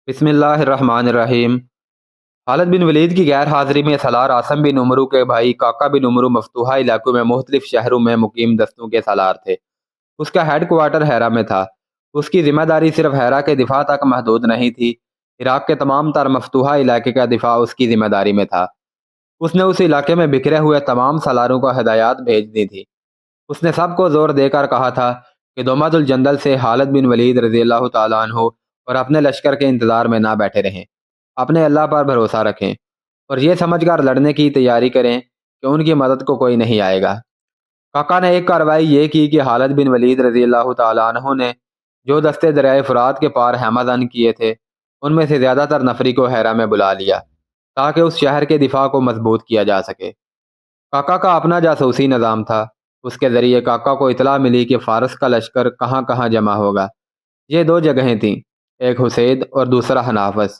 بسم اللہ الرحمن الرحیم۔ خالد بن ولید کی غیر حاضری میں سالار عاصم بن عمرو کے بھائی کاکا بن عمرو مفتوحہ علاقوں میں مختلف شہروں میں مقیم دستوں کے سالار تھے۔ اس کا ہیڈ کوارٹر ہیرا میں تھا۔ اس کی ذمہ داری صرف ہیرا کے دفاع تک محدود نہیں تھی، عراق کے تمام تر مفتوحہ علاقے کا دفاع اس کی ذمہ داری میں تھا۔ اس نے اس علاقے میں بکھرے ہوئے تمام سالاروں کو ہدایات بھیج دی تھی۔ اس نے سب کو زور دے کر کہا تھا کہ دوماد الجندل سے خالد بن ولید رضی اللہ تعالیٰ عنہ اور اپنے لشکر کے انتظار میں نہ بیٹھے رہیں، اپنے اللہ پر بھروسہ رکھیں اور یہ سمجھ کر لڑنے کی تیاری کریں کہ ان کی مدد کو کوئی نہیں آئے گا۔ کاکا نے ایک کارروائی یہ کی کہ خالد بن ولید رضی اللہ تعالیٰ عنہ نے جو دستے دریائے فرات کے پار ہیمدان کیے تھے ان میں سے زیادہ تر نفری کو ہیرا میں بلا لیا تاکہ اس شہر کے دفاع کو مضبوط کیا جا سکے۔ کاکا کا اپنا جاسوسی نظام تھا۔ اس کے ذریعے کاکا کو اطلاع ملی کہ فارس کا لشکر کہاں کہاں جمع ہوگا۔ یہ دو جگہیں تھیں، ایک حسید اور دوسرا حنافس۔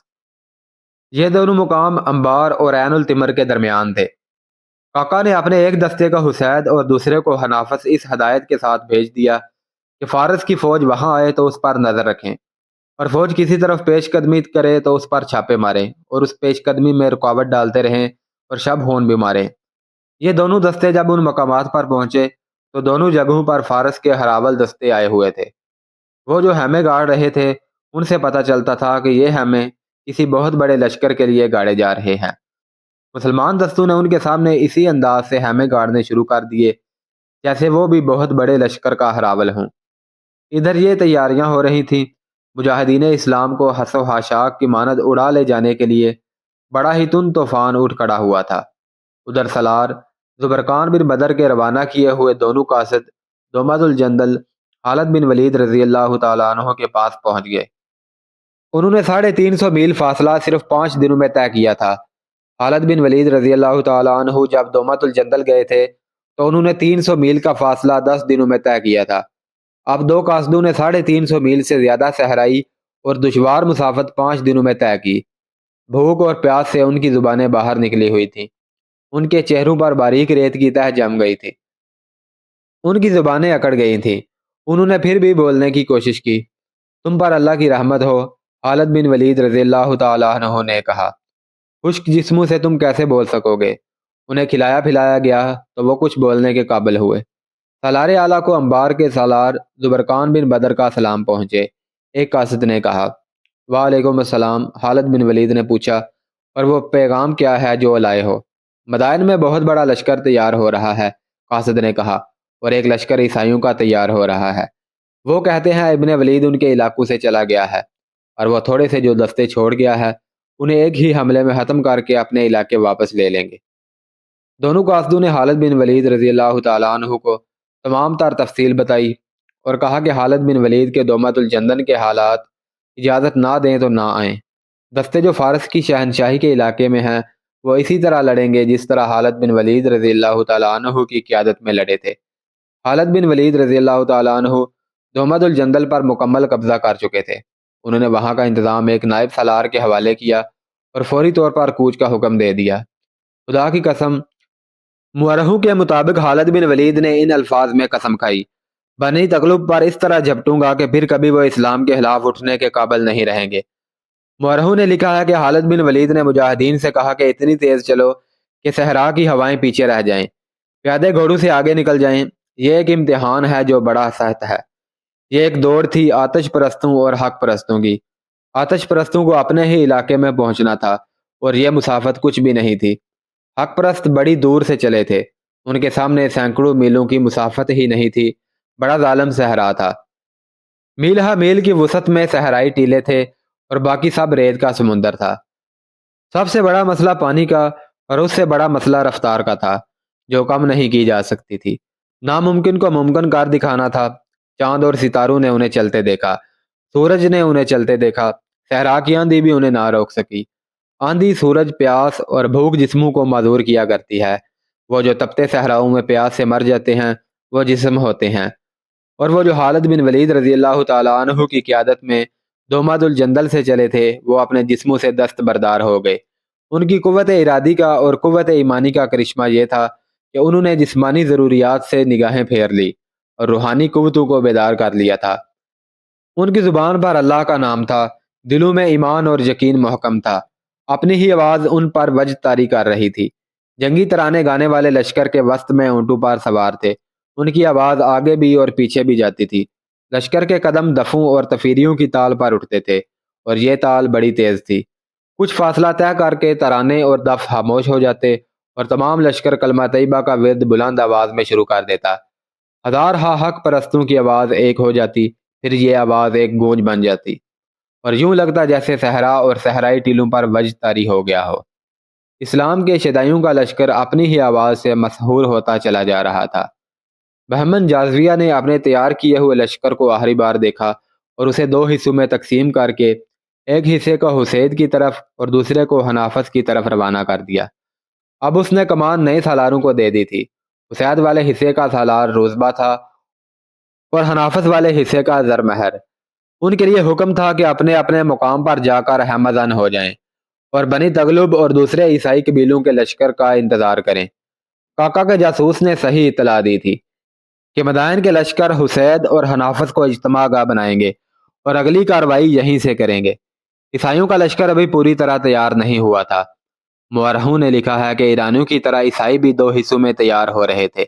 یہ دونوں مقام انبار اور عین التمر کے درمیان تھے۔ کاکا نے اپنے ایک دستے کا حسید اور دوسرے کو حنافس اس ہدایت کے ساتھ بھیج دیا کہ فارس کی فوج وہاں آئے تو اس پر نظر رکھیں، اور فوج کسی طرف پیش قدمی کرے تو اس پر چھاپے ماریں اور اس پیش قدمی میں رکاوٹ ڈالتے رہیں اور شب ہون بھی ماریں۔ یہ دونوں دستے جب ان مقامات پر پہنچے تو دونوں جگہوں پر فارس کے ہراول دستے آئے ہوئے تھے۔ وہ جو خیمے گاڑ رہے تھے ان سے پتہ چلتا تھا کہ یہ خیمے کسی بہت بڑے لشکر کے لیے گاڑے جا رہے ہیں۔ مسلمان دستوں نے ان کے سامنے اسی انداز سے خیمے گاڑنے شروع کر دیے جیسے وہ بھی بہت بڑے لشکر کا ہراول ہوں۔ ادھر یہ تیاریاں ہو رہی تھیں، مجاہدین اسلام کو حس و حاشاک کی مانند اڑا لے جانے کے لیے بڑا ہی تند طوفان اٹھ کھڑا ہوا تھا۔ ادھر سالار زبرقان بن بدر کے روانہ کیے ہوئے دونوں قاصد دوماد الجندل خالد بن ولید رضی اللہ تعالیٰ عنہ کے پاس پہنچ گئے۔ انہوں نے 350 میل فاصلہ صرف 5 دنوں میں طے کیا تھا۔ خالد بن ولید رضی اللہ تعالیٰ عنہ جب دوماد الجندل گئے تھے تو انہوں نے 300 میل کا فاصلہ 10 دنوں میں طے کیا تھا۔ اب دو قاصدوں نے 350 میل سے زیادہ صحرائی اور دشوار مسافت 5 دنوں میں طے کی۔ بھوک اور پیاس سے ان کی زبانیں باہر نکلی ہوئی تھیں، ان کے چہروں پر باریک ریت کی تہ جم گئی تھی، ان کی زبانیں اکڑ گئی تھیں۔ انہوں نے پھر بھی بولنے کی کوشش کی۔ تم پر اللہ کی رحمت ہو، خالد بن ولید رضی اللہ تعالیٰ عنہ نے کہا۔ خشک جسموں سے تم کیسے بول سکو گے؟ انہیں کھلایا پھلایا گیا تو وہ کچھ بولنے کے قابل ہوئے۔ سالار اعلیٰ کو انبار کے سالار زبرقان بن بدر کا سلام پہنچے۔ ایک قاصد نے کہا، وعلیکم السلام۔ خالد بن ولید نے پوچھا، اور وہ پیغام کیا ہے جو لائے ہو؟ مدائن میں بہت بڑا لشکر تیار ہو رہا ہے، قاصد نے کہا، اور ایک لشکر عیسائیوں کا تیار ہو رہا ہے۔ وہ کہتے ہیں ابن ولید ان کے علاقوں سے چلا گیا ہے، اور وہ تھوڑے سے جو دستے چھوڑ گیا ہے انہیں ایک ہی حملے میں ختم کر کے اپنے علاقے واپس لے لیں گے۔ دونوں قاصدوں نے خالد بن ولید رضی اللہ تعالیٰ عنہ کو تمام تر تفصیل بتائی اور کہا کہ خالد بن ولید کے دوماد الجندل کے حالات اجازت نہ دیں تو نہ آئیں۔ دستے جو فارس کی شہنشاہی کے علاقے میں ہیں وہ اسی طرح لڑیں گے جس طرح خالد بن ولید رضی اللہ تعالیٰ عنہ کی قیادت میں لڑے تھے۔ خالد بن ولید رضی اللہ تعالیٰ عنہ دوماد الجندل پر مکمل قبضہ کر چکے تھے۔ انہوں نے وہاں کا انتظام ایک نائب سالار کے حوالے کیا اور فوری طور پر کوچ کا حکم دے دیا۔ خدا کی قسم، مورخوں کے مطابق خالد بن ولید نے ان الفاظ میں قسم کھائی، بنی تغلب پر اس طرح جھپٹوں گا کہ پھر کبھی وہ اسلام کے خلاف اٹھنے کے قابل نہیں رہیں گے۔ مورخوں نے لکھا ہے کہ خالد بن ولید نے مجاہدین سے کہا کہ اتنی تیز چلو کہ صحرا کی ہوائیں پیچھے رہ جائیں، پیادے گھوڑوں سے آگے نکل جائیں۔ یہ ایک امتحان ہے جو بڑا سخت ہے۔ یہ ایک دوڑ تھی آتش پرستوں اور حق پرستوں کی۔ آتش پرستوں کو اپنے ہی علاقے میں پہنچنا تھا اور یہ مسافت کچھ بھی نہیں تھی۔ حق پرست بڑی دور سے چلے تھے، ان کے سامنے سینکڑوں میلوں کی مسافت ہی نہیں تھی، بڑا ظالم صحرا تھا۔ میل ہا میل کی وسعت میں صحرائی ٹیلے تھے اور باقی سب ریت کا سمندر تھا۔ سب سے بڑا مسئلہ پانی کا اور اس سے بڑا مسئلہ رفتار کا تھا جو کم نہیں کی جا سکتی تھی۔ ناممکن کو ممکن کر دکھانا تھا۔ چاند اور ستاروں نے انہیں چلتے دیکھا، سورج نے انہیں چلتے دیکھا، صحرا کی آندھی بھی انہیں نہ روک سکی۔ آندھی، سورج، پیاس اور بھوک جسموں کو معذور کیا کرتی ہے۔ وہ جو تپتے صحراؤں میں پیاس سے مر جاتے ہیں وہ جسم ہوتے ہیں، اور وہ جو خالد بن ولید رضی اللہ تعالیٰ عنہ کی قیادت میں دوماد الجندل سے چلے تھے وہ اپنے جسموں سے دست بردار ہو گئے۔ ان کی قوت ارادی کا اور قوت ایمانی کا کرشمہ یہ تھا کہ انہوں نے جسمانی ضروریات سے نگاہیں پھیر لی اور روحانی قوتوں کو بیدار کر لیا تھا۔ ان کی زبان پر اللہ کا نام تھا دلوں میں ایمان اور یقین محکم تھا۔ اپنی ہی آواز ان پر وجد طاری کر رہی تھی۔ جنگی ترانے گانے والے لشکر کے وسط میں اونٹوں پر سوار تھے۔ ان کی آواز آگے بھی اور پیچھے بھی جاتی تھی۔ لشکر کے قدم دفوں اور تفیریوں کی تال پر اٹھتے تھے، اور یہ تال بڑی تیز تھی۔ کچھ فاصلہ طے کر کے ترانے اور دف خاموش ہو جاتے، اور تمام لشکر کلمہ طیبہ کا ورد بلند آواز میں شروع کر دیتا۔ ہزار حق پرستوں کی آواز ایک ہو جاتی، پھر یہ آواز ایک گونج بن جاتی، اور یوں لگتا جیسے صحرا اور صحرائی ٹیلوں پر وجد طاری ہو گیا ہو۔ اسلام کے شدائیوں کا لشکر اپنی ہی آواز سے مسحور ہوتا چلا جا رہا تھا۔ بہمن جازویہ نے اپنے تیار کیے ہوئے لشکر کو آخری بار دیکھا اور اسے دو حصوں میں تقسیم کر کے ایک حصے کو حسید کی طرف اور دوسرے کو حنافس کی طرف روانہ کر دیا۔ اب اس نے کمان نئے سالاروں کو دے دی تھی۔ حسید والے حصے کا سالار روزبہ تھا اور حنافس والے حصے کا زرمہر۔ ان کے لیے حکم تھا کہ اپنے اپنے مقام پر جا کر ہمدن ہو جائیں اور بنی تغلب اور دوسرے عیسائی قبیلوں کے لشکر کا انتظار کریں۔ کاکا کے جاسوس نے صحیح اطلاع دی تھی کہ مدائن کے لشکر حسید اور حنافس کو اجتماع گاہ بنائیں گے اور اگلی کارروائی یہیں سے کریں گے۔ عیسائیوں کا لشکر ابھی پوری طرح تیار نہیں ہوا تھا۔ مورخوں نے لکھا ہے کہ ایرانیوں کی طرح عیسائی بھی دو حصوں میں تیار ہو رہے تھے۔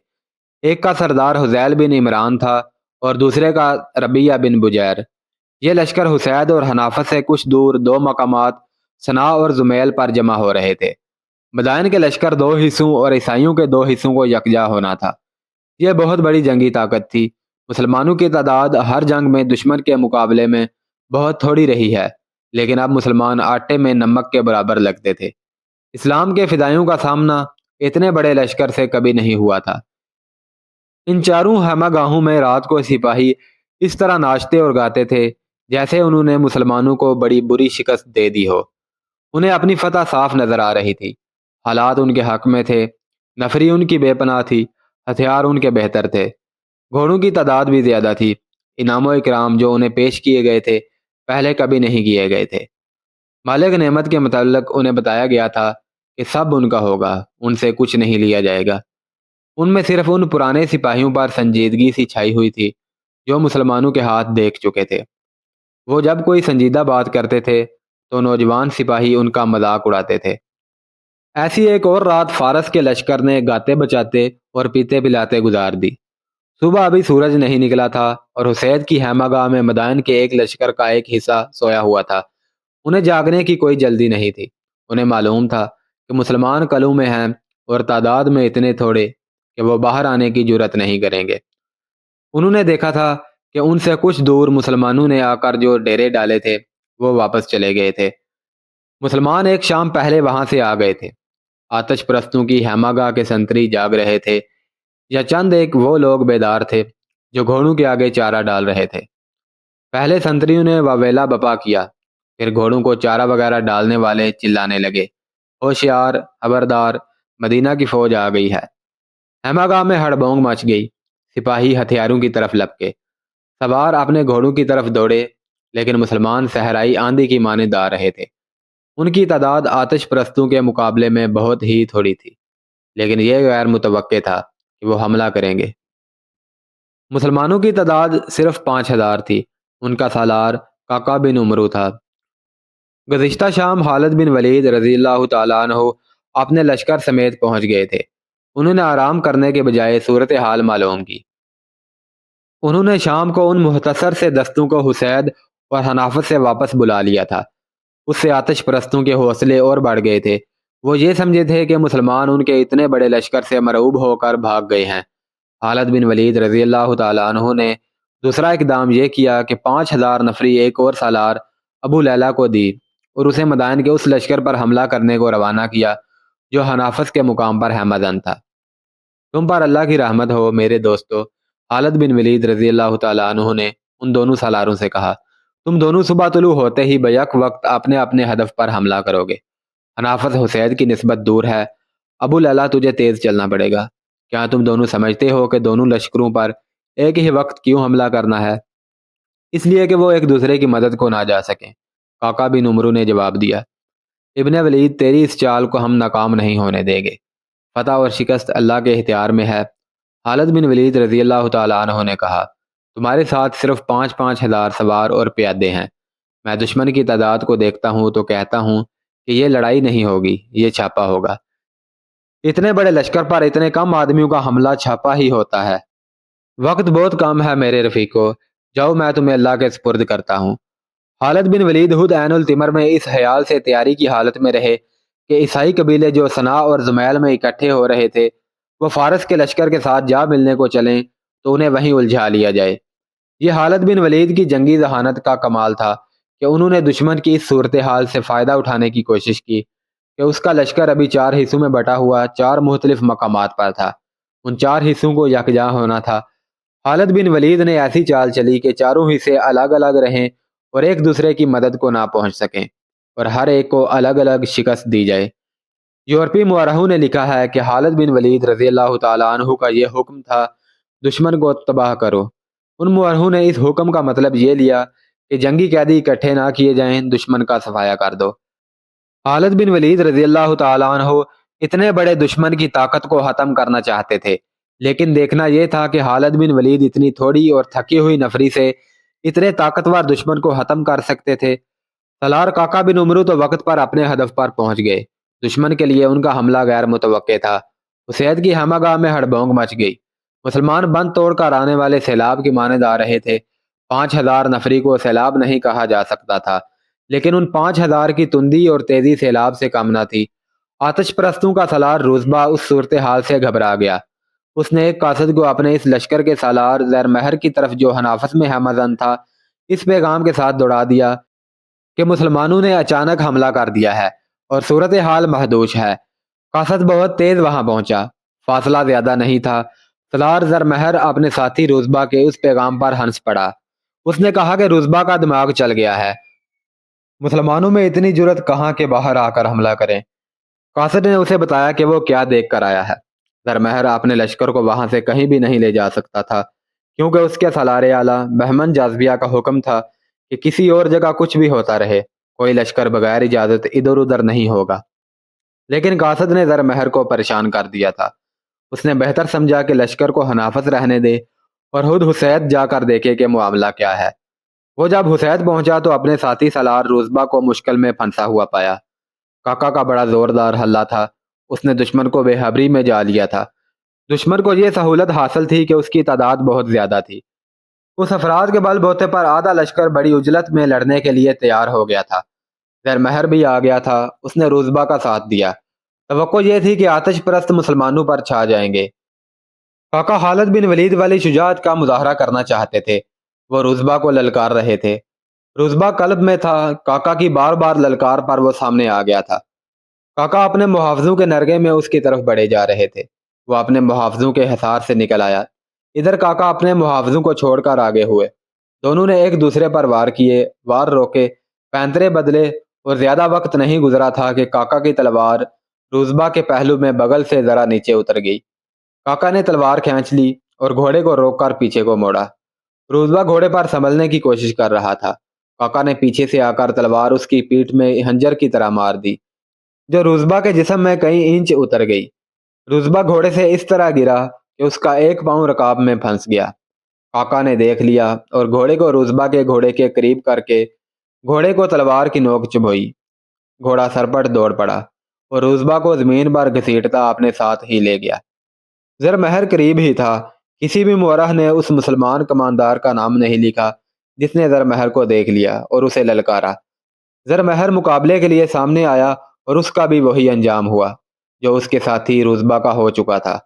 ایک کا سردار حزیل بن عمران تھا اور دوسرے کا ربیہ بن بجیر۔ یہ لشکر حسید اور حنافس سے کچھ دور دو مقامات صنعاء اور زمیل پر جمع ہو رہے تھے۔ مدائن کے لشکر دو حصوں اور عیسائیوں کے دو حصوں کو یکجا ہونا تھا۔ یہ بہت بڑی جنگی طاقت تھی۔ مسلمانوں کی تعداد ہر جنگ میں دشمن کے مقابلے میں بہت تھوڑی رہی ہے، لیکن اب مسلمان آٹے میں نمک کے برابر لگتے تھے۔ اسلام کے فدائیوں کا سامنا اتنے بڑے لشکر سے کبھی نہیں ہوا تھا۔ ان چاروں خیمہ گاہوں میں رات کو سپاہی اس طرح ناچتے اور گاتے تھے جیسے انہوں نے مسلمانوں کو بڑی بری شکست دے دی ہو۔ انہیں اپنی فتح صاف نظر آ رہی تھی۔ حالات ان کے حق میں تھے، نفری ان کی بے پناہ تھی، ہتھیار ان کے بہتر تھے، گھوڑوں کی تعداد بھی زیادہ تھی۔ انعام و اکرام جو انہیں پیش کیے گئے تھے پہلے کبھی نہیں کیے گئے تھے۔ مالک نعمت کے متعلق انہیں بتایا گیا تھا کہ سب ان کا ہوگا، ان سے کچھ نہیں لیا جائے گا۔ ان میں صرف ان پرانے سپاہیوں پر سنجیدگی سی چھائی ہوئی تھی جو مسلمانوں کے ہاتھ دیکھ چکے تھے۔ وہ جب کوئی سنجیدہ بات کرتے تھے تو نوجوان سپاہی ان کا مذاق اڑاتے تھے۔ ایسی ایک اور رات فارس کے لشکر نے گاتے بچاتے اور پیتے پلاتے گزار دی۔ صبح ابھی سورج نہیں نکلا تھا اور حسید کی خیمہ گاہ میں مدائن کے ایک لشکر کا ایک حصہ سویا ہوا تھا۔ انہیں جاگنے کی کوئی جلدی نہیں تھی۔ انہیں معلوم تھا کہ مسلمان قلعوں میں ہیں اور تعداد میں اتنے تھوڑے کہ وہ باہر آنے کی جرت نہیں کریں گے۔ انہوں نے دیکھا تھا کہ ان سے کچھ دور مسلمانوں نے آ کر جو ڈیرے ڈالے تھے وہ واپس چلے گئے تھے۔ مسلمان ایک شام پہلے وہاں سے آ گئے تھے۔ آتش پرستوں کی خیمہ گاہ کے سنتری جاگ رہے تھے، یا چند ایک وہ لوگ بیدار تھے جو گھوڑوں کے آگے چارہ ڈال رہے تھے۔ پہلے سنتریوں نے واویلا بپا کیا، پھر گھوڑوں کو چارہ وغیرہ ڈالنے والے چلانے لگے، ہوشیار، خبردار، مدینہ کی فوج آ گئی ہے۔ خیمہ گاہ میں ہڑبونگ مچ گئی۔ سپاہی ہتھیاروں کی طرف لپکے، سوار اپنے گھوڑوں کی طرف دوڑے، لیکن مسلمان صحرائی آندھی کی مانند آ رہے تھے۔ ان کی تعداد آتش پرستوں کے مقابلے میں بہت ہی تھوڑی تھی، لیکن یہ غیر متوقع تھا کہ وہ حملہ کریں گے۔ مسلمانوں کی تعداد صرف 5000 تھی۔ ان کا سالار کاکا بن عمرو تھا۔ گزشتہ شام خالد بن ولید رضی اللہ تعالیٰ عنہ اپنے لشکر سمیت پہنچ گئے تھے۔ انہوں نے آرام کرنے کے بجائے صورتحال معلوم کی۔ انہوں نے شام کو ان مختصر سے دستوں کو حسید اور حنافت سے واپس بلا لیا تھا۔ اس سے آتش پرستوں کے حوصلے اور بڑھ گئے تھے۔ وہ یہ سمجھے تھے کہ مسلمان ان کے اتنے بڑے لشکر سے مرعوب ہو کر بھاگ گئے ہیں۔ خالد بن ولید رضی اللہ تعالیٰ عنہ نے دوسرا اقدام یہ کیا کہ 5000 نفری ایک اور سالار ابو لیلہ کو دی اور اسے مدائن کے اس لشکر پر حملہ کرنے کو روانہ کیا جو حنافس کے مقام پر خیمہ زن تھا۔ تم پر اللہ کی رحمت ہو میرے دوستو، خالد بن ولید رضی اللہ تعالیٰ عنہ نے ان دونوں سالاروں سے کہا، تم دونوں صبح طلوع ہوتے ہی بیک وقت اپنے اپنے ہدف پر حملہ کرو گے۔ حنافس حسید کی نسبت دور ہے، ابو لیلہ تجھے تیز چلنا پڑے گا۔ کیا تم دونوں سمجھتے ہو کہ دونوں لشکروں پر ایک ہی وقت کیوں حملہ کرنا ہے؟ اس لیے کہ وہ ایک دوسرے کی مدد کو نہ جا سکیں۔ کاکا بن عمرو نے جواب دیا، ابن ولید تیری اس چال کو ہم ناکام نہیں ہونے دیں گے۔ فتح اور شکست اللہ کے اختیار میں ہے۔ خالد بن ولید رضی اللہ تعالیٰ عنہ نے کہا، تمہارے ساتھ صرف 5,000 سوار اور پیادے ہیں۔ میں دشمن کی تعداد کو دیکھتا ہوں تو کہتا ہوں کہ یہ لڑائی نہیں ہوگی، یہ چھاپا ہوگا۔ اتنے بڑے لشکر پر اتنے کم آدمیوں کا حملہ چھاپا ہی ہوتا ہے۔ وقت بہت کم ہے میرے رفیقو، جاؤ میں تمہیں اللہ کے سپرد کرتا ہوں۔ خالد بن ولید خود عین التمر میں اس خیال سے تیاری کی حالت میں رہے کہ عیسائی قبیلے جو صنعاء اور زمیل میں اکٹھے ہو رہے تھے وہ فارس کے لشکر کے ساتھ جا ملنے کو چلیں تو انہیں وہیں الجھا لیا جائے۔ یہ خالد بن ولید کی جنگی ذہانت کا کمال تھا کہ انہوں نے دشمن کی اس صورتحال سے فائدہ اٹھانے کی کوشش کی کہ اس کا لشکر ابھی 4 حصوں میں بٹا ہوا 4 مختلف مقامات پر تھا۔ ان 4 حصوں کو یکجا ہونا تھا۔ خالد بن ولید نے ایسی چال چلی کہ چاروں حصے الگ الگ رہیں اور ایک دوسرے کی مدد کو نہ پہنچ سکیں اور ہر ایک کو الگ الگ شکست دی جائے۔ یورپی مورخوں نے لکھا ہے کہ خالد بن ولید رضی اللہ تعالیٰ عنہ کا یہ حکم تھا دشمن کو تباہ کرو۔ ان مورخوں نے اس حکم کا مطلب یہ لیا کہ جنگی قیدی اکٹھے نہ کیے جائیں، دشمن کا صفایا کر دو۔ خالد بن ولید رضی اللہ تعالیٰ عنہ اتنے بڑے دشمن کی طاقت کو ختم کرنا چاہتے تھے، لیکن دیکھنا یہ تھا کہ خالد بن ولید اتنی تھوڑی اور تھکی ہوئی نفری سے اتنے طاقتور دشمن کو ختم کر سکتے تھے۔ سالار کاکا بن عمرو تو وقت پر اپنے ہدف پر پہنچ گئے۔ دشمن کے لیے ان کا حملہ غیر متوقع تھا۔ اسید کی ہمہ میں ہڑبونگ مچ گئی۔ مسلمان بند توڑ کر آنے والے سیلاب کی مانند آ رہے تھے۔ 5000 نفری کو سیلاب نہیں کہا جا سکتا تھا، لیکن ان 5000 کی تندی اور تیزی سیلاب سے کم نہ تھی۔ آتش پرستوں کا سالار روزبا اس صورتحال سے گھبرا گیا۔ اس نے ایک قاصد کو اپنے اس لشکر کے سالار زیر مہر کی طرف جو حنافس میں ہمزن تھا اس پیغام کے ساتھ دوڑا دیا کہ مسلمانوں نے اچانک حملہ کر دیا ہے اور صورتحال محدود ہے۔ قاصد بہت تیز وہاں پہنچا، فاصلہ زیادہ نہیں تھا۔ سالار زر مہر اپنے ساتھی روزبا کے اس پیغام پر ہنس پڑا۔ اس نے کہا کہ روزبا کا دماغ چل گیا ہے، مسلمانوں میں اتنی جرت کہاں کہ باہر آ کر حملہ کریں۔ قاصد نے اسے بتایا کہ وہ کیا دیکھ کر آیا ہے۔ زر مہر اپنے لشکر کو وہاں سے کہیں بھی نہیں لے جا سکتا تھا، کیونکہ اس کے سالار اعلیٰ بہمن جاذبیہ کا حکم تھا کہ کسی اور جگہ کچھ بھی ہوتا رہے، کوئی لشکر بغیر اجازت ادھر ادھر نہیں ہوگا۔ لیکن قاصد نے زر مہر کو پریشان کر دیا تھا۔ اس نے بہتر سمجھا کہ لشکر کو حنافظ رہنے دے اور خود حسید جا کر دیکھے کہ معاملہ کیا ہے۔ وہ جب حسید پہنچا تو اپنے ساتھی سالار روزبا کو مشکل میں پھنسا ہوا پایا۔ کاکا کا بڑا زوردار حملہ تھا۔ اس نے دشمن کو بے خبری میں جا لیا تھا۔ دشمن کو یہ سہولت حاصل تھی کہ اس کی تعداد بہت زیادہ تھی۔ اس افراد کے بل بوتے پر آدھا لشکر بڑی عجلت میں لڑنے کے لیے تیار ہو گیا تھا۔ زیر مہر بھی آ گیا تھا۔ اس نے روزبا کا ساتھ دیا۔ توقع یہ تھی کہ آتش پرست مسلمانوں پر چھا جائیں گے۔ کاکا خالد بن ولید والی شجاعت کا مظاہرہ کرنا چاہتے تھے۔ وہ روزبا کو للکار رہے تھے۔ روزبا قلب میں تھا۔ کاکا کی بار بار للکار پر وہ سامنے آ گیا تھا۔ کاکا اپنے محافظوں کے نرگے میں اس کی طرف بڑھے جا رہے تھے۔ وہ اپنے محافظوں کے حصار سے نکل آیا۔ ادھر کاکا اپنے محافظوں کو چھوڑ کر آگے ہوئے۔ دونوں نے ایک دوسرے پر وار کیے، وار روکے، پینترے بدلے اور زیادہ وقت نہیں گزرا تھا کہ کاکا کی تلوار روزبا کے پہلو میں بغل سے ذرا نیچے اتر گئی۔ کاکا نے تلوار کھینچ لی اور گھوڑے کو روک کر پیچھے کو موڑا۔ روزبا گھوڑے پر سنبھلنے کی کوشش کر رہا تھا۔ کاکا نے پیچھے سے آ کر تلوار اس کی پیٹھ میں خنجر کی طرح مار دی، جو روزبا کے جسم میں کئی انچ اتر گئی۔ روزبا گھوڑے سے اس طرح گرا کہ اس کا ایک پاؤں رکاب میں پھنس گیا۔ کاکا نے دیکھ لیا اور گھوڑے کو روزبا کے گھوڑے کے قریب کر کے گھوڑے کو تلوار کی نوک چبھوئی۔ گھوڑا سرپٹ دوڑ پڑا اور روزبا کو زمین پر گھسیٹتا اپنے ساتھ ہی لے گیا۔ زر مہر قریب ہی تھا۔ کسی بھی مورخ نے اس مسلمان کماندار کا نام نہیں لکھا جس نے زر مہر کو دیکھ لیا اور اسے للکارا۔ زر مہر مقابلے کے لیے سامنے آیا اور اس کا بھی وہی انجام ہوا جو اس کے ساتھی روزبا کا ہو چکا تھا۔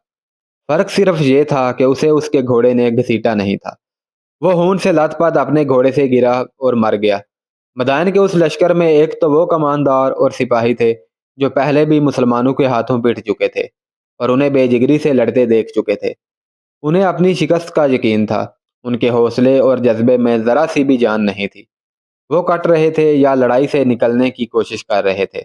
فرق صرف یہ تھا کہ اسے اس کے گھوڑے نے گھسیٹا نہیں تھا۔ وہ خون سے لت پت اپنے گھوڑے سے گرا اور مر گیا۔ مدائن کے اس لشکر میں ایک تو وہ کماندار اور سپاہی تھے جو پہلے بھی مسلمانوں کے ہاتھوں پٹ چکے تھے اور انہیں بے جگری سے لڑتے دیکھ چکے تھے۔ انہیں اپنی شکست کا یقین تھا۔ ان کے حوصلے اور جذبے میں ذرا سی بھی جان نہیں تھی۔ وہ کٹ رہے تھے یا لڑائی سے نکلنے کی کوشش کر رہے تھے۔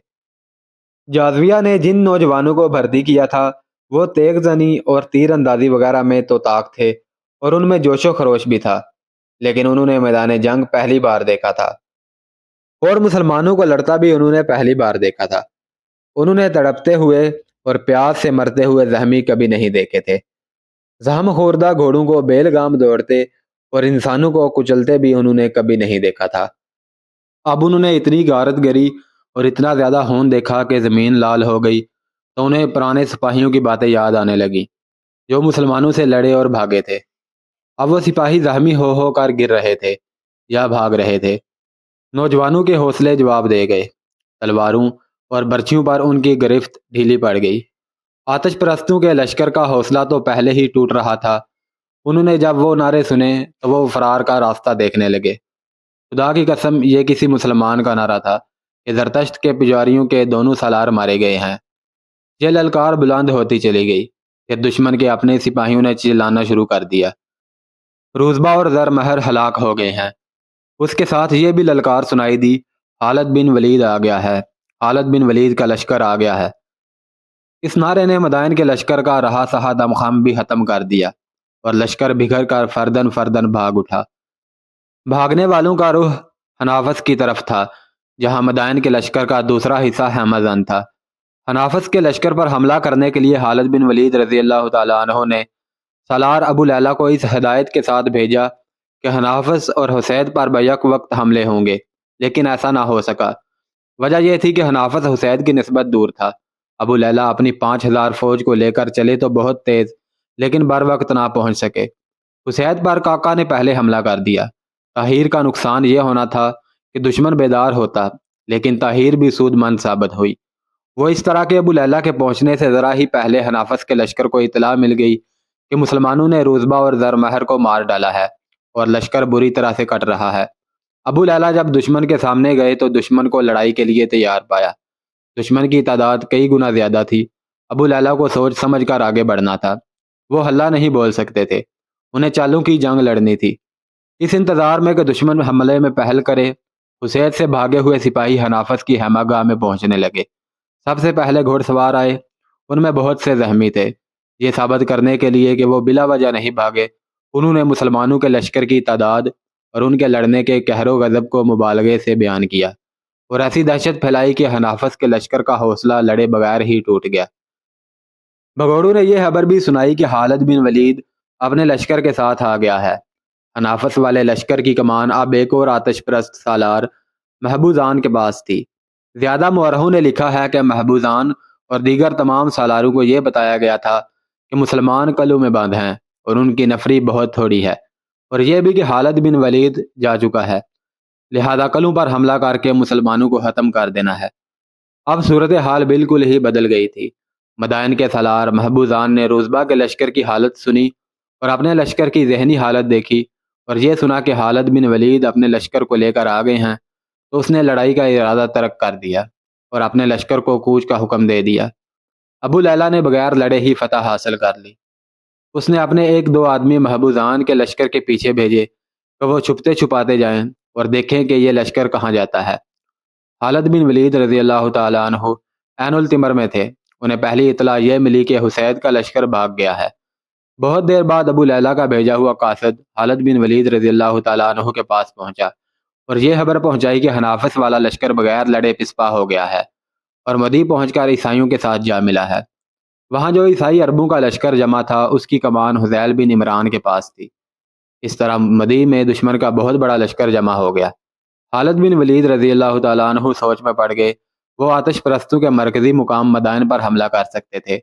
جازویہ نے جن نوجوانوں کو بھرتی کیا تھا وہ تیغ زنی اور تیر اندازی وغیرہ میں تو طاق تھے اور ان میں جوش و خروش بھی تھا، لیکن انہوں نے میدان جنگ پہلی بار دیکھا تھا اور مسلمانوں کو لڑتا بھی انہوں نے پہلی بار دیکھا تھا۔ انہوں نے تڑپتے ہوئے اور پیاس سے مرتے ہوئے زخمی کبھی نہیں دیکھے تھے۔ زخم خوردہ گھوڑوں کو بیل گام دوڑتے اور انسانوں کو کچلتے بھی انہوں نے کبھی نہیں دیکھا تھا۔ اب انہوں نے اتنی غارت گری اور اتنا زیادہ خون دیکھا کہ زمین لال ہو گئی، تو انہیں پرانے سپاہیوں کی باتیں یاد آنے لگیں جو مسلمانوں سے لڑے اور بھاگے تھے۔ اب وہ سپاہی زخمی ہو کر گر رہے تھے یا بھاگ رہے تھے۔ نوجوانوں کے حوصلے جواب دے گئے، تلواروں اور برچھیوں پر ان کی گرفت ڈھیلی پڑ گئی۔ آتش پرستوں کے لشکر کا حوصلہ تو پہلے ہی ٹوٹ رہا تھا۔ انہوں نے جب وہ نعرے سنے تو وہ فرار کا راستہ دیکھنے لگے۔ خدا کی قسم، یہ کسی مسلمان کا نعرہ تھا کہ زرتشت کے پجاریوں کے دونوں سالار مارے گئے ہیں۔ یہ للکار بلند ہوتی چلی گئی، پھر دشمن کے اپنے سپاہیوں نے چلانا شروع کر دیا، روزبہ اور زر مہر ہلاک ہو گئے ہیں۔ اس کے ساتھ یہ بھی للکار سنائی دی، خالد بن ولید آ گیا ہے، خالد بن ولید کا لشکر آ گیا ہے۔ اس نعرے نے مدائن کے لشکر کا رہا سہا دمخم بھی ختم کر دیا اور لشکر بکھر کر فردن فردن بھاگ اٹھا۔ بھاگنے والوں کا رخ حنافس کی طرف تھا، جہاں مدائن کے لشکر کا دوسرا حصہ ہیمزن تھا۔ حنافس کے لشکر پر حملہ کرنے کے لیے خالد بن ولید رضی اللہ تعالیٰ عنہ نے سالار ابو لیلہ کو اس ہدایت کے ساتھ بھیجا کہ حنافس اور حسید پر بیک وقت حملے ہوں گے، لیکن ایسا نہ ہو سکا۔ وجہ یہ تھی کہ حنافس حسید کی نسبت دور تھا۔ ابو لیلہ اپنی 5000 فوج کو لے کر چلے تو بہت تیز، لیکن بر وقت نہ پہنچ سکے۔ حسید پر کاکا نے پہلے حملہ کر دیا۔ تاہیر کا نقصان یہ ہونا تھا کہ دشمن بیدار ہوتا، لیکن تاہیر بھی سود مند ثابت ہوئی۔ وہ اس طرح کہ ابو لیلہ کے پہنچنے سے ذرا ہی پہلے حنافس کے لشکر کو اطلاع مل گئی کہ مسلمانوں نے روزبہ اور زرمہر کو مار ڈالا ہے اور لشکر بری طرح سے کٹ رہا ہے۔ ابو لیلہ جب دشمن کے سامنے گئے تو دشمن کو لڑائی کے لیے تیار پایا۔ دشمن کی تعداد کئی گنا زیادہ تھی۔ ابو لیلہ کو سوچ سمجھ کر آگے بڑھنا تھا۔ وہ ہلا نہیں بول سکتے تھے، انہیں چالوں کی جنگ لڑنی تھی۔ اس انتظار میں کہ دشمن حملے میں پہل کرے، حسید سے بھاگے ہوئے سپاہی حنافس کی خیمہ گاہ میں پہنچنے لگے۔ سب سے پہلے گھوڑ سوار آئے، ان میں بہت سے زخمی تھے۔ یہ ثابت کرنے کے لیے کہ وہ بلا وجہ نہیں بھاگے، انہوں نے مسلمانوں کے لشکر کی تعداد اور ان کے لڑنے کے قہر و غضب کو مبالغے سے بیان کیا اور ایسی دہشت پھیلائی کہ حنافس کے لشکر کا حوصلہ لڑے بغیر ہی ٹوٹ گیا۔ بگوڑوں نے یہ خبر بھی سنائی کہ خالد بن ولید اپنے لشکر کے ساتھ آ گیا ہے۔ حنافس والے لشکر کی کمان اب ایک اور آتش پرست سالار محبوزان کے پاس تھی۔ زیادہ مورخوں نے لکھا ہے کہ محبوزان اور دیگر تمام سالاروں کو یہ بتایا گیا تھا کہ مسلمان قلعوں میں بند ہیں اور ان کی نفری بہت تھوڑی ہے، اور یہ بھی کہ خالد بن ولید جا چکا ہے، لہذا قلعوں پر حملہ کر کے مسلمانوں کو ختم کر دینا ہے۔ اب صورتحال بالکل ہی بدل گئی تھی۔ مدائن کے سالار محبوزان نے روزبہ کے لشکر کی حالت سنی اور اپنے لشکر کی ذہنی حالت دیکھی اور یہ سنا کہ خالد بن ولید اپنے لشکر کو لے کر آ گئے ہیں، تو اس نے لڑائی کا ارادہ ترک کر دیا اور اپنے لشکر کو کوچ کا حکم دے دیا۔ ابو لیلہ نے بغیر لڑے ہی فتح حاصل کر لی۔ اس نے اپنے 1-2 آدمی محبوزان کے لشکر کے پیچھے بھیجے کہ وہ چھپتے چھپاتے جائیں اور دیکھیں کہ یہ لشکر کہاں جاتا ہے۔ خالد بن ولید رضی اللہ تعالیٰ عنہ عین التمر میں تھے۔ انہیں پہلی اطلاع یہ ملی کہ حسید کا لشکر بھاگ گیا ہے۔ بہت دیر بعد ابو لیلہ کا بھیجا ہوا قاصد خالد بن ولید رضی اللہ تعالیٰ عنہ کے پاس پہنچا اور یہ خبر پہنچائی کہ حنافس والا لشکر بغیر لڑے پسپا ہو گیا ہے اور مدی پہنچ کر عیسائیوں کے ساتھ جا ملا ہے۔ وہاں جو عیسائی عربوں کا لشکر جمع تھا، اس کی کمان حذیل بن عمران کے پاس تھی۔ اس طرح مدی میں دشمن کا بہت بڑا لشکر جمع ہو گیا۔ خالد بن ولید رضی اللہ تعالیٰ عنہ سوچ میں پڑ گئے۔ وہ آتش پرستوں کے مرکزی مقام مدائن پر حملہ کر سکتے تھے۔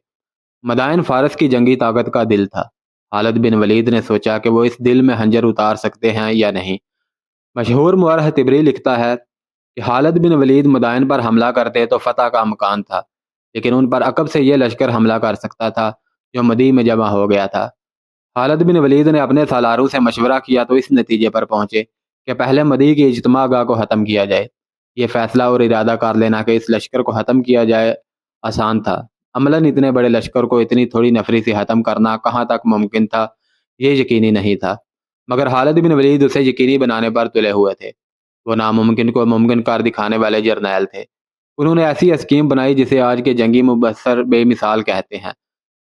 مدائن فارس کی جنگی طاقت کا دل تھا۔ خالد بن ولید نے سوچا کہ وہ اس دل میں خنجر اتار سکتے ہیں یا نہیں۔ مشہور مورخ طبری لکھتا ہے کہ خالد بن ولید مدائن پر حملہ کرتے تو فتح کا امکان تھا، لیکن ان پر عقب سے یہ لشکر حملہ کر سکتا تھا جو مدی میں جمع ہو گیا تھا۔ خالد بن ولید نے اپنے سالاروں سے مشورہ کیا تو اس نتیجے پر پہنچے کہ پہلے مدی کی اجتماع گاہ کو ختم کیا جائے۔ یہ فیصلہ اور ارادہ کر لینا کہ اس لشکر کو ختم کیا جائے آسان تھا۔ عملاً اتنے بڑے لشکر کو اتنی تھوڑی نفری سے ختم کرنا کہاں تک ممکن تھا، یہ یقینی نہیں تھا، مگر خالد بن ولید اسے یقینی بنانے پر تلے ہوئے تھے۔ وہ ناممکن کو ممکن کر دکھانے والے جرنیل تھے۔ انہوں نے ایسی اسکیم بنائی جسے آج کے جنگی مبصر بے مثال کہتے ہیں۔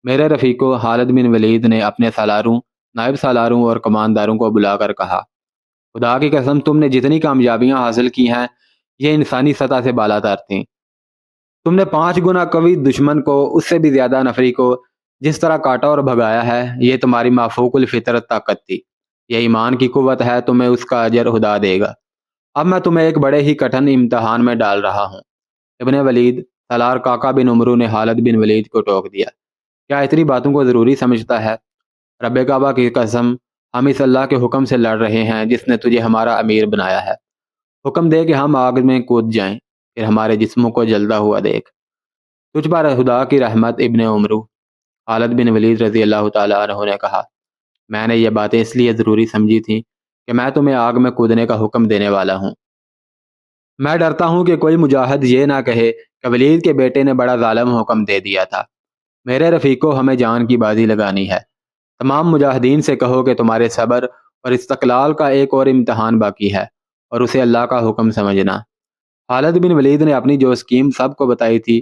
میرے رفیقو، خالد بن ولید نے اپنے سالاروں، نائب سالاروں اور کمانداروں کو بلا کر کہا، خدا کی قسم، تم نے جتنی کامیابیاں حاصل کی ہیں یہ انسانی سطح سے بالا تر تھیں۔ تم نے 5 گنا قوی دشمن کو، اس سے بھی زیادہ نفری کو جس طرح کاٹا اور بھگایا ہے، یہ تمہاری مافوق الفطرت طاقت تھی۔ یہ ایمان کی قوت ہے، تمہیں اس کا اجر خدا دے گا۔ اب میں تمہیں ایک بڑے ہی کٹھن امتحان میں ڈال رہا ہوں۔ ابن ولید سالار کاکا بن عمرو نے خالد بن ولید کو ٹوک دیا۔ کیا اتنی باتوں کو ضروری سمجھتا ہے؟ رب کعبہ کی قسم، ہم اس اللہ کے حکم سے لڑ رہے ہیں جس نے تجھے ہمارا امیر بنایا ہے۔ حکم دے کہ ہم آگ میں کود جائیں، پھر ہمارے جسموں کو جلتا ہوا دیکھ۔ تجھ پر خدا کی رحمت ابن عمرو۔ خالد بن ولید رضی اللہ تعالیٰ عنہ نے کہا، میں نے یہ باتیں اس لیے ضروری سمجھی تھیں کہ میں تمہیں آگ میں کودنے کا حکم دینے والا ہوں۔ میں ڈرتا ہوں کہ کوئی مجاہد یہ نہ کہے کہ ولید کے بیٹے نے بڑا ظالم حکم دے دیا تھا۔ میرے رفیقو، ہمیں جان کی بازی لگانی ہے۔ تمام مجاہدین سے کہو کہ تمہارے صبر اور استقلال کا ایک اور امتحان باقی ہے، اور اسے اللہ کا حکم سمجھنا۔ خالد بن ولید نے اپنی جو اسکیم سب کو بتائی تھی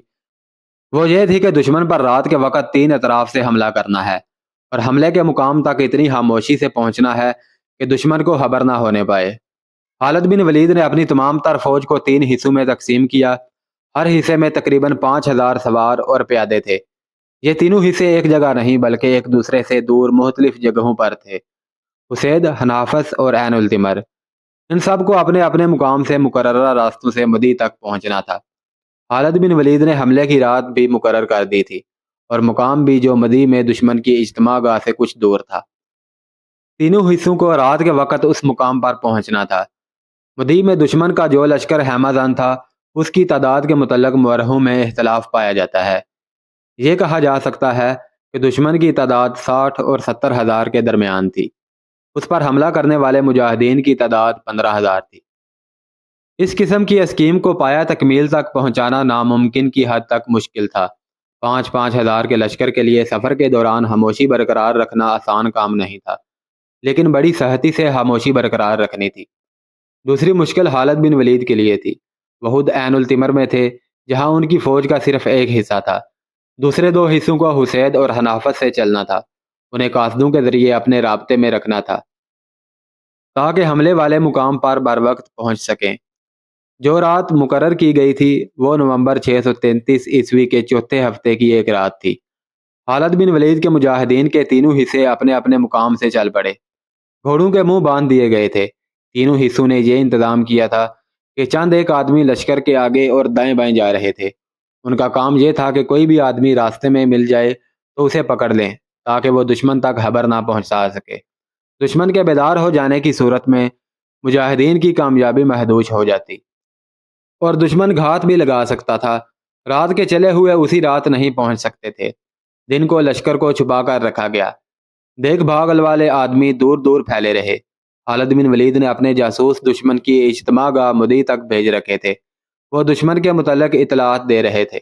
وہ یہ تھی کہ دشمن پر رات کے وقت 3 اطراف سے حملہ کرنا ہے، اور حملے کے مقام تک اتنی خاموشی سے پہنچنا ہے کہ دشمن کو خبر نہ ہونے پائے۔ خالد بن ولید نے اپنی تمام تر فوج کو 3 حصوں میں تقسیم کیا۔ ہر حصے میں تقریباً 5000 سوار اور پیادے تھے۔ یہ تینوں حصے ایک جگہ نہیں بلکہ ایک دوسرے سے دور مختلف جگہوں پر تھے، حسید، حنافس اور عین التمر۔ ان سب کو اپنے اپنے مقام سے مقررہ راستوں سے مدی تک پہنچنا تھا۔ خالد بن ولید نے حملے کی رات بھی مقرر کر دی تھی، اور مقام بھی جو مدی میں دشمن کی اجتماع گاہ سے کچھ دور تھا۔ تینوں حصوں کو رات کے وقت اس مقام پر پہنچنا تھا۔ مدی میں دشمن کا جو لشکر خیمہ زن تھا، اس کی تعداد کے متعلق مورخوں میں اختلاف پایا جاتا ہے۔ یہ کہا جا سکتا ہے کہ دشمن کی تعداد 60 اور 70 ہزار کے درمیان تھی۔ اس پر حملہ کرنے والے مجاہدین کی تعداد 15,000 تھی۔ اس قسم کی اسکیم کو پایا تکمیل تک پہنچانا ناممکن کی حد تک مشکل تھا۔ 5-5 ہزار کے لشکر کے لیے سفر کے دوران خاموشی برقرار رکھنا آسان کام نہیں تھا، لیکن بڑی سختی سے خاموشی برقرار رکھنی تھی۔ دوسری مشکل خالد بن ولید کے لیے تھی۔ وہ خود عین التمر میں تھے، جہاں ان کی فوج کا صرف ایک حصہ تھا۔ دوسرے 2 حصوں کو حسید اور حنافت سے چلنا تھا۔ انہیں قاصدوں کے ذریعے اپنے رابطے میں رکھنا تھا تاکہ حملے والے مقام پر بر وقت پہنچ سکیں۔ جو رات مقرر کی گئی تھی وہ نومبر 633 عیسوی کے چوتھے ہفتے کی ایک رات تھی۔ خالد بن ولید کے مجاہدین کے تینوں حصے اپنے اپنے مقام سے چل پڑے۔ گھوڑوں کے منہ باندھ دیے گئے تھے۔ تینوں حصوں نے یہ انتظام کیا تھا کہ چند ایک آدمی لشکر کے آگے اور دائیں بائیں جا رہے تھے۔ ان کا کام یہ تھا کہ کوئی بھی آدمی راستے میں مل جائے تو اسے پکڑ لیں تاکہ وہ دشمن تک خبر نہ پہنچا سکے۔ دشمن کے بیدار ہو جانے کی صورت میں مجاہدین کی کامیابی محدود ہو جاتی، اور دشمن گھات بھی لگا سکتا تھا۔ رات کے چلے ہوئے اسی رات نہیں پہنچ سکتے تھے۔ دن کو لشکر کو چھپا کر رکھا گیا۔ دیکھ بھال والے آدمی دور دور پھیلے رہے۔ خالد بن ولید نے اپنے جاسوس دشمن کی اجتماع گاہ مدی تک بھیج رکھے تھے۔ وہ دشمن کے متعلق اطلاعات دے رہے تھے۔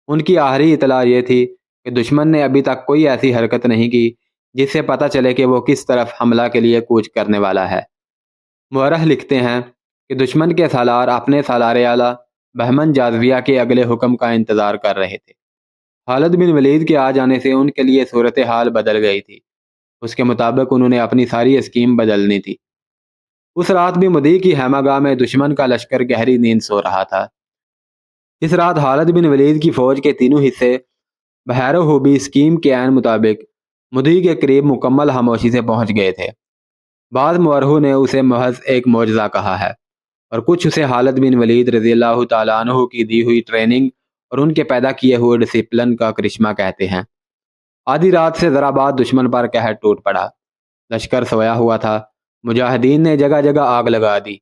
ان کی آخری اطلاع یہ تھی کہ دشمن نے ابھی تک کوئی ایسی حرکت نہیں کی جس سے پتہ چلے کہ وہ کس طرف حملہ کے لیے کوچ کرنے والا ہے۔ مورخ لکھتے ہیں کہ دشمن کے سالار اپنے سالار اعلیٰ بہمن جاذبیہ کے اگلے حکم کا انتظار کر رہے تھے۔ خالد بن ولید کے آ جانے سے ان کے لیے صورتحال بدل گئی تھی۔ اس کے مطابق انہوں نے اپنی ساری اسکیم بدلنی تھی۔ اس رات بھی مدی کی خیمہ گاہ میں دشمن کا لشکر گہری نیند سو رہا تھا۔ اس رات خالد بن ولید کی فوج کے تینوں حصے بحیر و حوبی اسکیم کے عین مطابق مدی کے قریب مکمل خاموشی سے پہنچ گئے تھے۔ بعض مورخوں نے اسے محض ایک معجزہ کہا ہے، اور کچھ اسے خالد بن ولید رضی اللہ تعالیٰ عنہ کی دی ہوئی ٹریننگ اور ان کے پیدا کیے ہوئے ڈسپلن کا کرشمہ کہتے ہیں۔ آدھی رات سے ذرا بعد دشمن پر قہر ٹوٹ پڑا۔ لشکر سویا ہوا تھا۔ مجاہدین نے جگہ جگہ آگ لگا دی،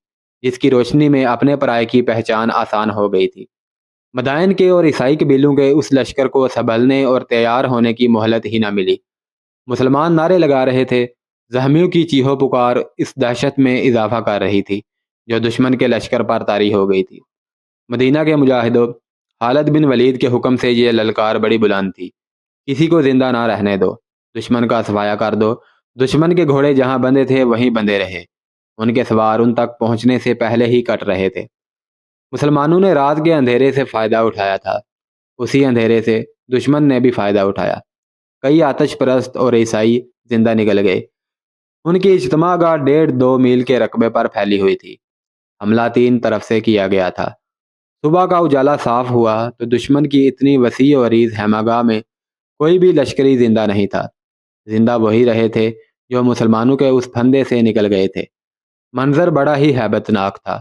جس کی روشنی میں اپنے پرائے کی پہچان آسان ہو گئی تھی۔ مدائن کے اور عیسائی قبیلوں کے اس لشکر کو سنبھلنے اور تیار ہونے کی مہلت ہی نہ ملی۔ مسلمان نعرے لگا رہے تھے۔ زخمیوں کی چیخو پکار اس دہشت میں اضافہ کر رہی تھی جو دشمن کے لشکر پر طاری ہو گئی تھی۔ مدینہ کے مجاہدوں، خالد بن ولید کے حکم سے یہ للکار بڑی بلند تھی، کسی کو زندہ نہ رہنے دو، دشمن کا صفایا کر دو۔ دشمن کے گھوڑے جہاں بندھے تھے وہیں بندھے رہے، ان کے سوار ان تک پہنچنے سے پہلے ہی کٹ رہے تھے۔ مسلمانوں نے رات کے اندھیرے سے فائدہ اٹھایا تھا، اسی اندھیرے سے دشمن نے بھی فائدہ اٹھایا۔ کئی آتش پرست اور عیسائی زندہ نکل گئے۔ ان کی اجتماع گاہ 1.5-2 میل کے رقبے پر پھیلی ہوئی تھی۔ حملہ 3 طرف سے کیا گیا تھا۔ صبح کا اجالا صاف ہوا تو دشمن کی اتنی وسیع و عریض خیمہ گاہ میں کوئی بھی لشکری زندہ نہیں تھا۔ زندہ وہی رہے تھے جو مسلمانوں کے اس پھندے سے نکل گئے تھے۔ منظر بڑا ہی ہیبت ناک تھا۔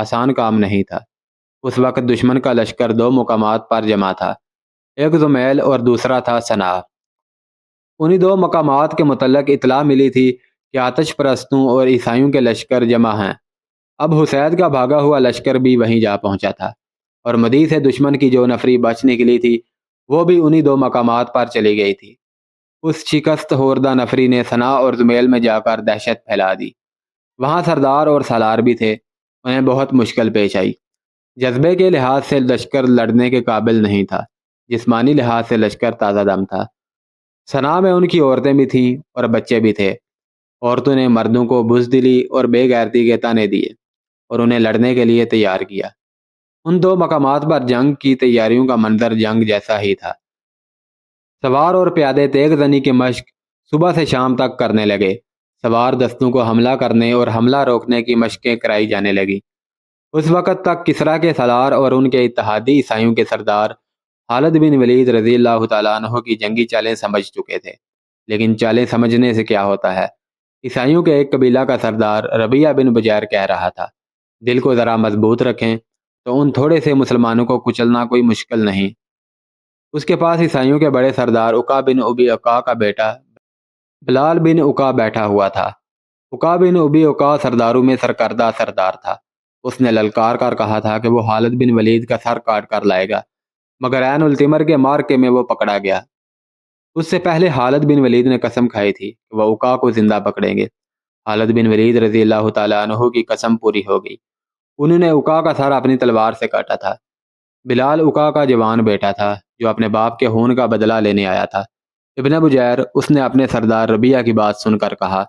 آسان کام نہیں تھا۔ اس وقت دشمن کا لشکر دو مقامات پر جمع تھا، ایک زمیل اور دوسرا تھا صنعا۔ انہی دو مقامات کے متعلق اطلاع ملی تھی کہ آتش پرستوں اور عیسائیوں کے لشکر جمع ہیں۔ اب حسین کا بھاگا ہوا لشکر بھی وہیں جا پہنچا تھا، اور مدی سے دشمن کی جو نفری بچ نکلی تھی وہ بھی انہی دو مقامات پر چلی گئی تھی۔ اس شکست خوردہ نفری نے صنعا اور زمیل میں جا کر دہشت پھیلا دی۔ وہاں سردار اور سالار بھی تھے، انہیں بہت مشکل پیش آئی۔ جذبے کے لحاظ سے لشکر لڑنے کے قابل نہیں تھا، جسمانی لحاظ سے لشکر تازہ دم تھا۔ صنعا میں ان کی عورتیں بھی تھیں اور بچے بھی تھے۔ عورتوں نے مردوں کو بزدلی اور بے غیرتی کے طعنے دیے اور انہیں لڑنے کے لیے تیار کیا۔ ان دو مقامات پر جنگ کی تیاریوں کا منظر جنگ جیسا ہی تھا۔ سوار اور پیادے تیغ زنی کی مشق صبح سے شام تک کرنے لگے۔ سوار دستوں کو حملہ کرنے اور حملہ روکنے کی مشقیں کرائی جانے لگی۔ اس وقت تک کسریٰ کے سالار اور ان کے اتحادی عیسائیوں کے سردار خالد بن ولید رضی اللہ تعالیٰ عنہ کی جنگی چالیں سمجھ چکے تھے، لیکن چالیں سمجھنے سے کیا ہوتا ہے؟ عیسائیوں کے ایک قبیلہ کا سردار ربیہ بن بجیر کہہ رہا تھا، دل کو ذرا مضبوط رکھیں تو ان تھوڑے سے مسلمانوں کو کچلنا کوئی مشکل نہیں۔ اس کے پاس عیسائیوں کے بڑے سردار عقا بن ابی عقا کا بیٹا بلال بن عقا بیٹھا ہوا تھا۔ عقا بن ابی عقا سرداروں میں سرکردہ سردار تھا۔ اس نے للکار کر کہا تھا کہ وہ خالد بن ولید کا سر کاٹ کر لائے گا، مگر عین التمر کے مارکے میں وہ پکڑا گیا۔ اس سے پہلے خالد بن ولید نے قسم کھائی تھی کہ وہ عقا کو زندہ پکڑیں گے۔ خالد بن ولید رضی اللہ تعالیٰ عنہ کی قسم پوری ہو گئی۔ انہوں نے عقا کا سر اپنی تلوار سے کاٹا تھا۔ بلال عقا کا جوان بیٹا تھا جو اپنے باپ کے خون کا بدلہ لینے آیا تھا۔ ابن بجیر اس نے اپنے سردار ربیہ کی بات سن کر کہا،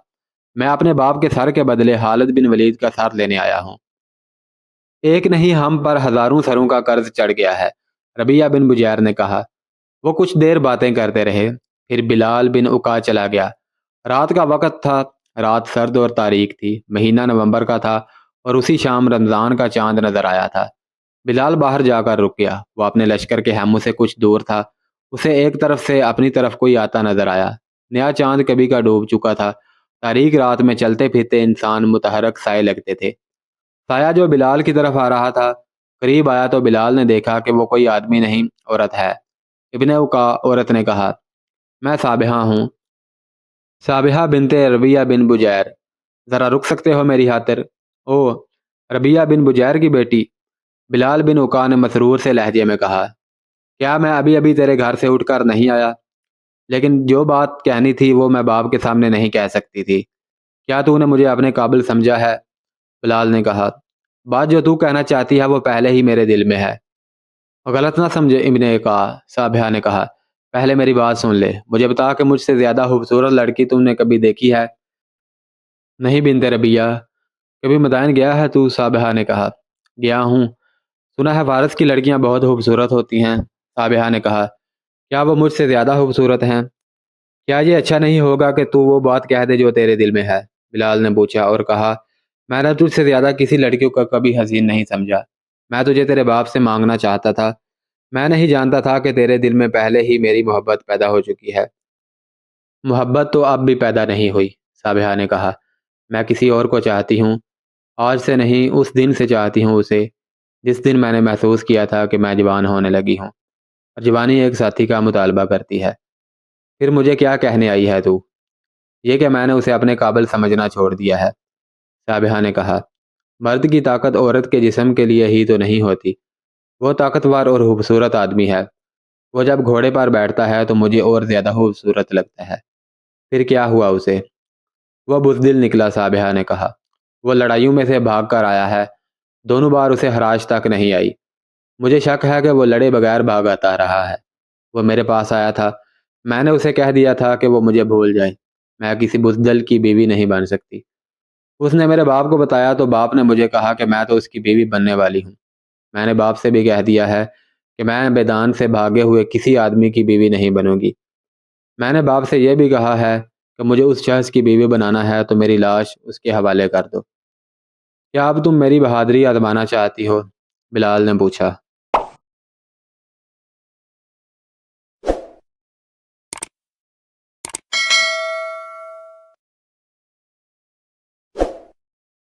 میں اپنے باپ کے سر کے بدلے خالد بن ولید کا سر لینے آیا ہوں۔ ایک نہیں، ہم پر ہزاروں سروں کا قرض چڑھ گیا ہے، ربیہ بن بجیر نے کہا۔ وہ کچھ دیر باتیں کرتے رہے، پھر بلال بن عقا چلا گیا۔ رات کا وقت تھا، رات سرد اور تاریک تھی، مہینہ نومبر کا تھا اور اسی شام رمضان کا چاند نظر آیا تھا۔ بلال باہر جا کر رک گیا، وہ اپنے لشکر کے خیموں سے کچھ دور تھا۔ اسے ایک طرف سے اپنی طرف کوئی آتا نظر آیا۔ نیا چاند کبھی کا ڈوب چکا تھا۔ تاریک رات میں چلتے پھرتے انسان متحرک سائے لگتے تھے۔ سایہ جو بلال کی طرف آ رہا تھا قریب آیا تو بلال نے دیکھا کہ وہ کوئی آدمی نہیں، عورت ہے۔ ابن عقا عورت نے کہا، میں صابحہ ہوں، صابحہ بنت ربیہ بن بجیر، ذرا رک سکتے ہو میری خاطر؟ او، ربیہ بن بجیر کی بیٹی؟ بلال بن عقا نے مسرور سے لہجے میں کہا، کیا میں ابھی ابھی تیرے گھر سے اٹھ کر نہیں آیا؟ لیکن جو بات کہنی تھی وہ میں باپ کے سامنے نہیں کہہ سکتی تھی۔ کیا تو نے مجھے اپنے قابل سمجھا ہے؟ بلال نے کہا، بات جو تو کہنا چاہتی ہے وہ پہلے ہی میرے دل میں ہے۔ غلط نہ سمجھے ابن عقا، صابحہ نے کہا، پہلے میری بات سن لے، مجھے بتا کہ مجھ سے زیادہ خوبصورت لڑکی تم نے کبھی دیکھی ہے؟ نہیں بنت ربیہ، کبھی مدائن گیا ہے تو؟ صابحہ نے کہا، گیا ہوں، سنا ہے فارس کی لڑکیاں بہت خوبصورت ہوتی ہیں۔ صابحہ نے کہا، کیا وہ مجھ سے زیادہ خوبصورت ہیں؟ کیا یہ اچھا نہیں ہوگا کہ تو وہ بات کہہ دے جو تیرے دل میں ہے؟ بلال نے پوچھا اور کہا، میں نے تجھ سے زیادہ کسی لڑکیوں کا کبھی حسین نہیں سمجھا۔ میں تجھے تیرے باپ سے مانگنا چاہتا تھا، میں نہیں جانتا تھا کہ تیرے دل میں پہلے ہی میری محبت پیدا ہو چکی ہے۔ محبت تو اب بھی پیدا نہیں ہوئی، صابحہ نے کہا، میں کسی اور کو چاہتی ہوں، آج سے نہیں، اس دن سے چاہتی ہوں اسے جس دن میں نے محسوس کیا تھا کہ میں جوان ہونے لگی ہوں، اور جوانی ایک ساتھی کا مطالبہ کرتی ہے۔ پھر مجھے کیا کہنے آئی ہے تو؟ یہ کہ میں نے اسے اپنے قابل سمجھنا چھوڑ دیا ہے۔ صابحہ نے کہا، مرد کی طاقت عورت کے جسم کے لیے ہی تو نہیں ہوتی، وہ طاقتور اور خوبصورت آدمی ہے، وہ جب گھوڑے پر بیٹھتا ہے تو مجھے اور زیادہ خوبصورت لگتا ہے۔ پھر کیا ہوا اسے؟ وہ بزدل نکلا، صابحہ نے کہا، وہ لڑائیوں میں سے بھاگ کر آیا ہے، دونوں بار اسے ہراش تک نہیں آئی، مجھے شک ہے کہ وہ لڑے بغیر بھاگ آتا رہا ہے۔ وہ میرے پاس آیا تھا، میں نے اسے کہہ دیا تھا کہ وہ مجھے بھول جائے، میں کسی بزدل کی بیوی نہیں بن سکتی۔ اس نے میرے باپ کو بتایا تو باپ نے مجھے کہا کہ میں تو اس کی بیوی بننے والی ہوں۔ میں نے باپ سے بھی کہہ دیا ہے کہ میں میدان سے بھاگے ہوئے کسی آدمی کی بیوی نہیں بنوں گی۔ میں نے باپ سے یہ بھی کہا ہے کہ مجھے اس شخص کی بیوی بنانا ہے تو میری لاش اس کے حوالے کر دو۔ کیا اب تم میری بہادری آزمانا چاہتی ہو؟ بلال نے پوچھا۔